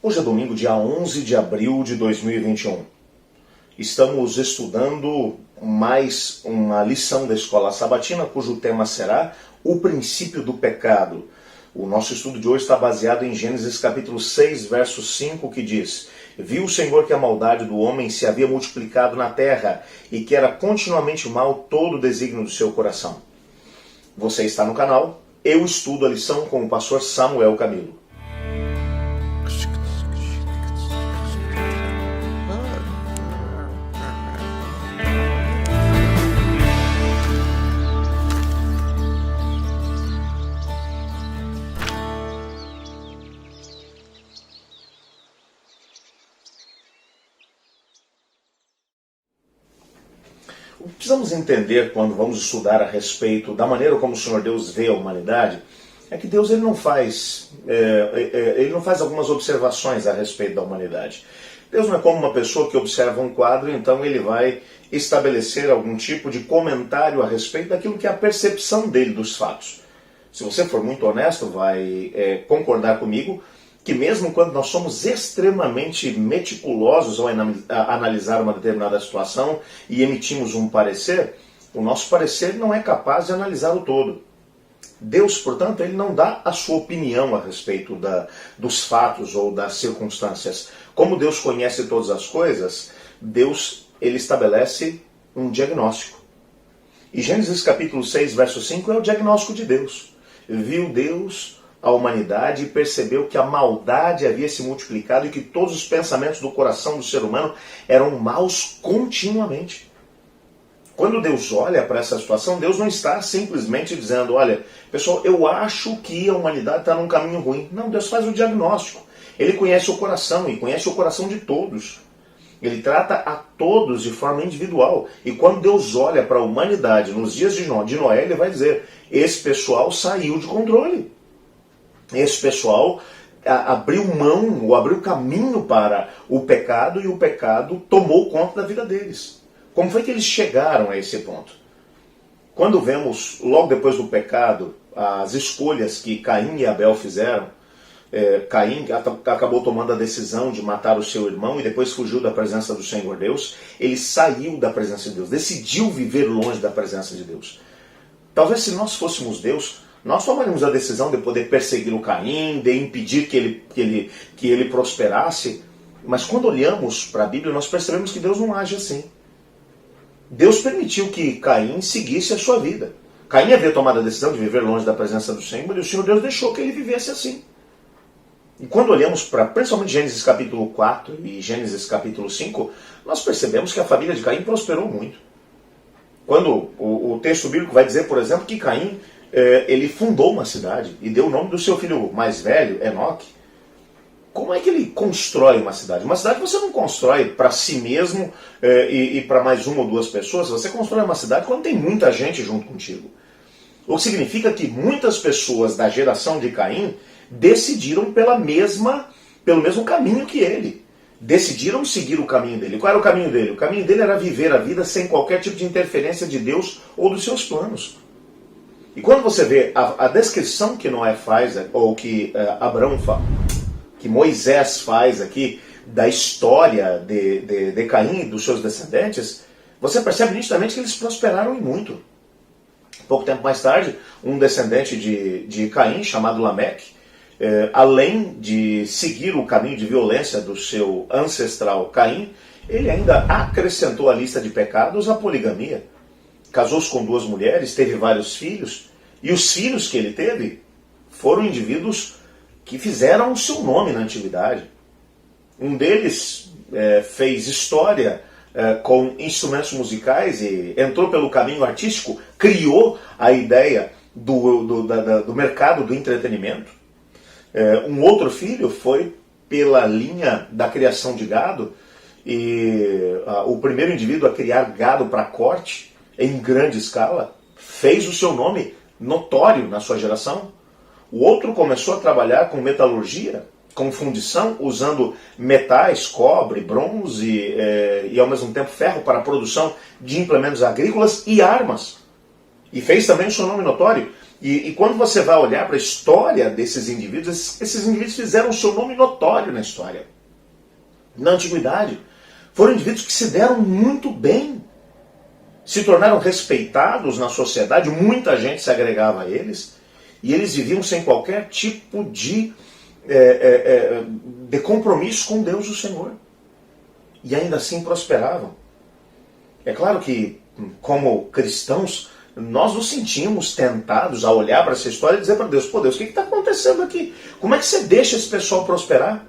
Hoje é domingo, dia 11 de abril de 2021. Estamos estudando mais uma lição da Escola Sabatina, cujo tema será o princípio do pecado. O nosso estudo de hoje está baseado em Gênesis capítulo 6, verso 5, que diz: Viu o Senhor que a maldade do homem se havia multiplicado na terra e que era continuamente mal todo o desígnio do seu coração. Você está no canal, eu estudo a lição com o pastor Samuel Camilo. O que precisamos entender quando vamos estudar a respeito da maneira como o Senhor Deus vê a humanidade é que Deus ele não faz algumas observações a respeito da humanidade. Deus não é como uma pessoa que observa um quadro e então ele vai estabelecer algum tipo de comentário a respeito daquilo que é a percepção dele dos fatos. Se você for muito honesto, vai concordar comigo que mesmo quando nós somos extremamente meticulosos ao analisar uma determinada situação e emitimos um parecer, o nosso parecer não é capaz de analisar o todo. Deus, portanto, ele não dá a sua opinião a respeito dos fatos ou das circunstâncias. Como Deus conhece todas as coisas, Deus ele estabelece um diagnóstico. E Gênesis capítulo 6, verso 5 é o diagnóstico de Deus. Viu Deus a humanidade e percebeu que a maldade havia se multiplicado e que todos os pensamentos do coração do ser humano eram maus continuamente. Quando Deus olha para essa situação, Deus não está simplesmente dizendo: olha, pessoal, eu acho que a humanidade está num caminho ruim. Não, Deus faz o diagnóstico. Ele conhece o coração e conhece o coração de todos. Ele trata a todos de forma individual. E quando Deus olha para a humanidade nos dias de Noé, ele vai dizer: esse pessoal saiu de controle. Esse pessoal abriu mão, ou abriu caminho para o pecado, e o pecado tomou conta da vida deles. Como foi que eles chegaram a esse ponto? Quando vemos, logo depois do pecado, as escolhas que Caim e Abel fizeram, Caim acabou tomando a decisão de matar o seu irmão e depois fugiu da presença do Senhor Deus. Ele saiu da presença de Deus, decidiu viver longe da presença de Deus. Talvez se nós fôssemos Deus, nós tomaríamos a decisão de poder perseguir o Caim, de impedir que ele prosperasse. Mas quando olhamos para a Bíblia, nós percebemos que Deus não age assim. Deus permitiu que Caim seguisse a sua vida. Caim havia tomado a decisão de viver longe da presença do Senhor, e o Senhor Deus deixou que ele vivesse assim. E quando olhamos para principalmente Gênesis capítulo 4 e Gênesis capítulo 5, nós percebemos que a família de Caim prosperou muito. Quando o texto bíblico vai dizer, por exemplo, que Caim ele fundou uma cidade e deu o nome do seu filho mais velho, Enoque. Como é que ele constrói uma cidade? Uma cidade você não constrói para si mesmo e para mais uma ou duas pessoas. Você constrói uma cidade quando tem muita gente junto contigo. O que significa que muitas pessoas da geração de Caim decidiram pelo mesmo caminho que ele. Decidiram seguir o caminho dele. Qual era o caminho dele? O caminho dele era viver a vida sem qualquer tipo de interferência de Deus ou dos seus planos. E quando você vê a descrição que Noé faz, ou que Abraão faz, que Moisés faz aqui, da história de Caim e dos seus descendentes, você percebe nitidamente que eles prosperaram em muito. Pouco tempo mais tarde, um descendente de Caim, chamado Lameque, além de seguir o caminho de violência do seu ancestral Caim, ele ainda acrescentou à lista de pecados a poligamia. Casou-se com 2 mulheres, teve vários filhos, e os filhos que ele teve foram indivíduos que fizeram o seu nome na antiguidade. Um deles fez história com instrumentos musicais e entrou pelo caminho artístico, criou a ideia do mercado do entretenimento. Um outro filho foi pela linha da criação de gado, e o primeiro indivíduo a criar gado para corte em grande escala, fez o seu nome notório na sua geração. O outro começou a trabalhar com metalurgia, com fundição, usando metais, cobre, bronze e ao mesmo tempo ferro para a produção de implementos agrícolas e armas. E fez também o seu nome notório. E quando você vai olhar para a história desses indivíduos, esses indivíduos fizeram o seu nome notório na história. Na antiguidade, foram indivíduos que se deram muito bem, se tornaram respeitados na sociedade, muita gente se agregava a eles, e eles viviam sem qualquer tipo de compromisso com Deus o Senhor. E ainda assim prosperavam. É claro que, como cristãos, nós nos sentimos tentados a olhar para essa história e dizer para Deus, pô Deus, o que está acontecendo aqui? Como é que você deixa esse pessoal prosperar?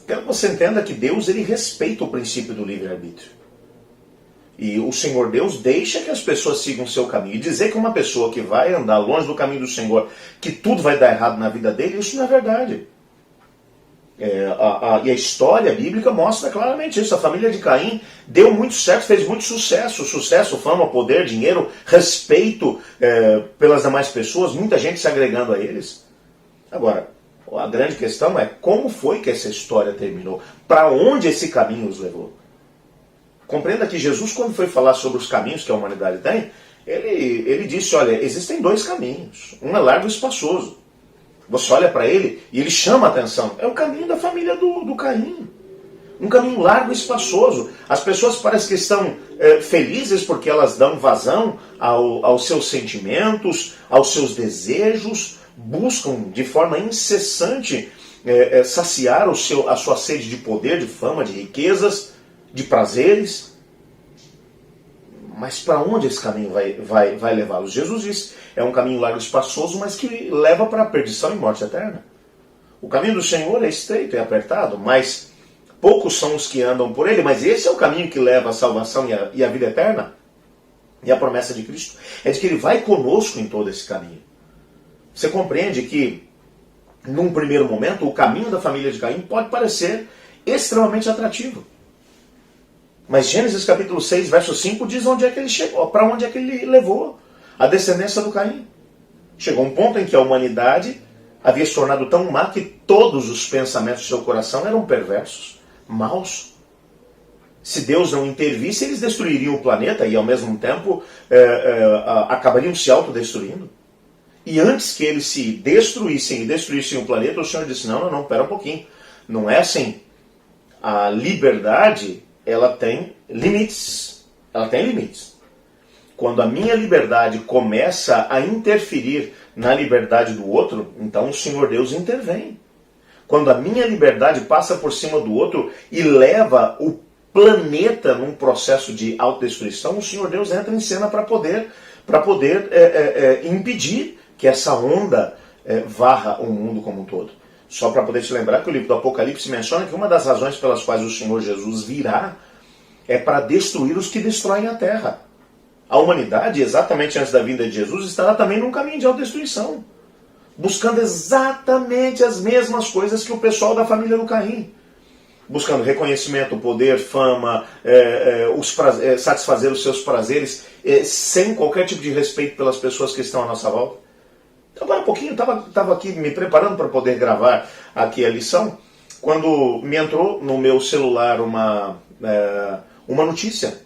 Quero que você entenda que Deus ele respeita o princípio do livre-arbítrio. E o Senhor Deus deixa que as pessoas sigam o seu caminho. E dizer que uma pessoa que vai andar longe do caminho do Senhor, que tudo vai dar errado na vida dele, isso não é verdade. E a história bíblica mostra claramente isso. A família de Caim deu muito certo, fez muito sucesso. Sucesso, fama, poder, dinheiro, respeito pelas demais pessoas, muita gente se agregando a eles. Agora, a grande questão é como foi que essa história terminou? Para onde esse caminho os levou? Compreenda que Jesus, quando foi falar sobre os caminhos que a humanidade tem, ele disse, olha, existem dois caminhos. Um é largo e espaçoso. Você olha para ele e ele chama a atenção. É o caminho da família do Caim. Um caminho largo e espaçoso. As pessoas parecem que estão felizes porque elas dão vazão aos seus sentimentos, aos seus desejos, buscam de forma incessante saciar a sua sede de poder, de fama, de riquezas, de prazeres. Mas para onde esse caminho vai levá-los? Jesus disse, é um caminho largo e espaçoso, mas que leva para a perdição e morte eterna. O caminho do Senhor é estreito, é apertado, mas poucos são os que andam por ele, mas esse é o caminho que leva à salvação e à vida eterna. E a promessa de Cristo é de que ele vai conosco em todo esse caminho. Você compreende que, num primeiro momento, o caminho da família de Caim pode parecer extremamente atrativo. Mas Gênesis capítulo 6, verso 5 diz onde é que ele chegou, para onde é que ele levou a descendência do Caim. Chegou um ponto em que a humanidade havia se tornado tão má que todos os pensamentos do seu coração eram perversos, maus. Se Deus não intervisse, eles destruiriam o planeta e ao mesmo tempo acabariam se autodestruindo. E antes que eles se destruíssem e destruíssem o planeta, o Senhor disse, não, pera um pouquinho. Não é assim. A liberdade, ela tem limites. Ela tem limites. Quando a minha liberdade começa a interferir na liberdade do outro, então o Senhor Deus intervém. Quando a minha liberdade passa por cima do outro e leva o planeta num processo de autodestruição, o Senhor Deus entra em cena para poder impedir que essa onda varra o mundo como um todo. Só para poder te lembrar que o livro do Apocalipse menciona que uma das razões pelas quais o Senhor Jesus virá é para destruir os que destroem a terra. A humanidade, exatamente antes da vinda de Jesus, estará também num caminho de autodestruição, buscando exatamente as mesmas coisas que o pessoal da família do Caim. Buscando reconhecimento, poder, fama, satisfazer os seus prazeres, sem qualquer tipo de respeito pelas pessoas que estão à nossa volta. Agora há pouquinho, estava aqui me preparando para poder gravar aqui a lição, quando me entrou no meu celular uma notícia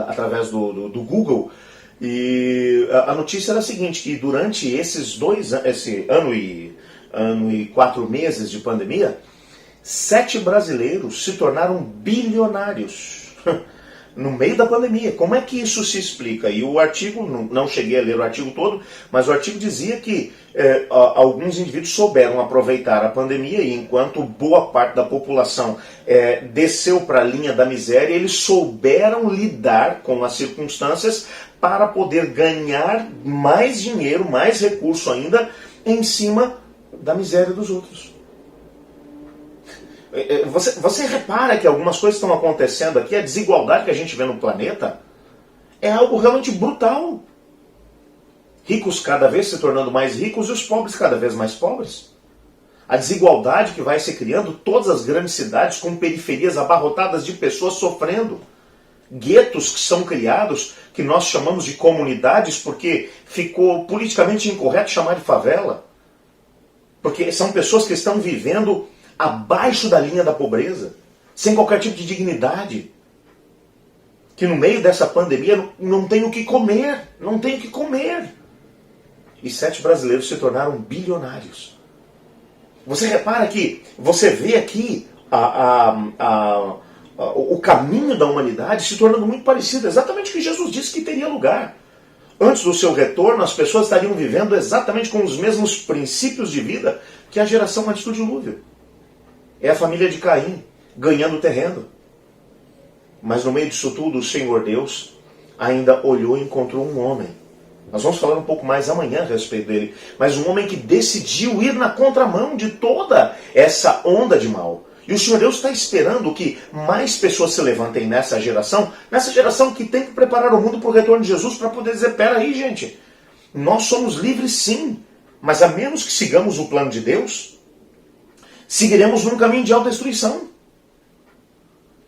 através do Google, e a notícia era a seguinte, que durante esse ano e 4 meses de pandemia, 7 brasileiros se tornaram bilionários no meio da pandemia. Como é que isso se explica? E o artigo, não cheguei a ler o artigo todo, mas o artigo dizia que alguns indivíduos souberam aproveitar a pandemia e enquanto boa parte da população desceu para a linha da miséria, eles souberam lidar com as circunstâncias para poder ganhar mais dinheiro, mais recurso ainda, em cima da miséria dos outros. Você repara que algumas coisas estão acontecendo aqui, a desigualdade que a gente vê no planeta é algo realmente brutal. Ricos cada vez se tornando mais ricos e os pobres cada vez mais pobres. A desigualdade que vai se criando, todas as grandes cidades com periferias abarrotadas de pessoas sofrendo. Guetos que são criados, que nós chamamos de comunidades, porque ficou politicamente incorreto chamar de favela. Porque são pessoas que estão vivendo abaixo da linha da pobreza, sem qualquer tipo de dignidade. que no meio dessa pandemia não tem o que comer, não tem o que comer. E 7 brasileiros se tornaram bilionários. Você repara que, você vê aqui o caminho da humanidade se tornando muito parecido, exatamente o que Jesus disse que teria lugar. Antes do seu retorno, as pessoas estariam vivendo exatamente com os mesmos princípios de vida que a geração antes do dilúvio. É a família de Caim ganhando terreno. Mas no meio disso tudo, o Senhor Deus ainda olhou e encontrou um homem. Nós vamos falar um pouco mais amanhã a respeito dele. Mas um homem que decidiu ir na contramão de toda essa onda de mal. E o Senhor Deus está esperando que mais pessoas se levantem nessa geração que tem que preparar o mundo para o retorno de Jesus, para poder dizer, peraí, gente, nós somos livres sim, mas a menos que sigamos o plano de Deus, seguiremos num caminho de autodestruição.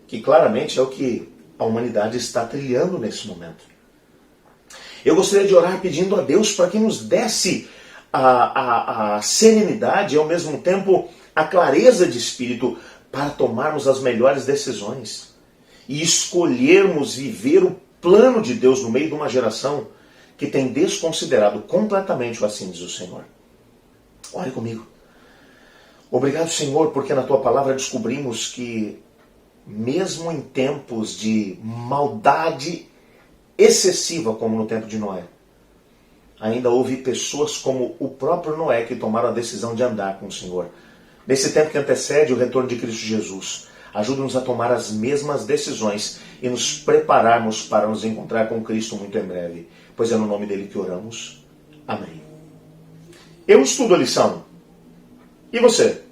Que claramente é o que a humanidade está trilhando nesse momento. Eu gostaria de orar pedindo a Deus para que nos desse a serenidade e ao mesmo tempo a clareza de espírito para tomarmos as melhores decisões e escolhermos viver o plano de Deus no meio de uma geração que tem desconsiderado completamente o assim diz o Senhor. Ore comigo. Obrigado, Senhor, porque na Tua palavra descobrimos que mesmo em tempos de maldade excessiva, como no tempo de Noé, ainda houve pessoas como o próprio Noé que tomaram a decisão de andar com o Senhor. Nesse tempo que antecede o retorno de Cristo Jesus, ajuda-nos a tomar as mesmas decisões e nos prepararmos para nos encontrar com Cristo muito em breve, pois é no nome dele que oramos. Amém. Eu estudo a lição. E você?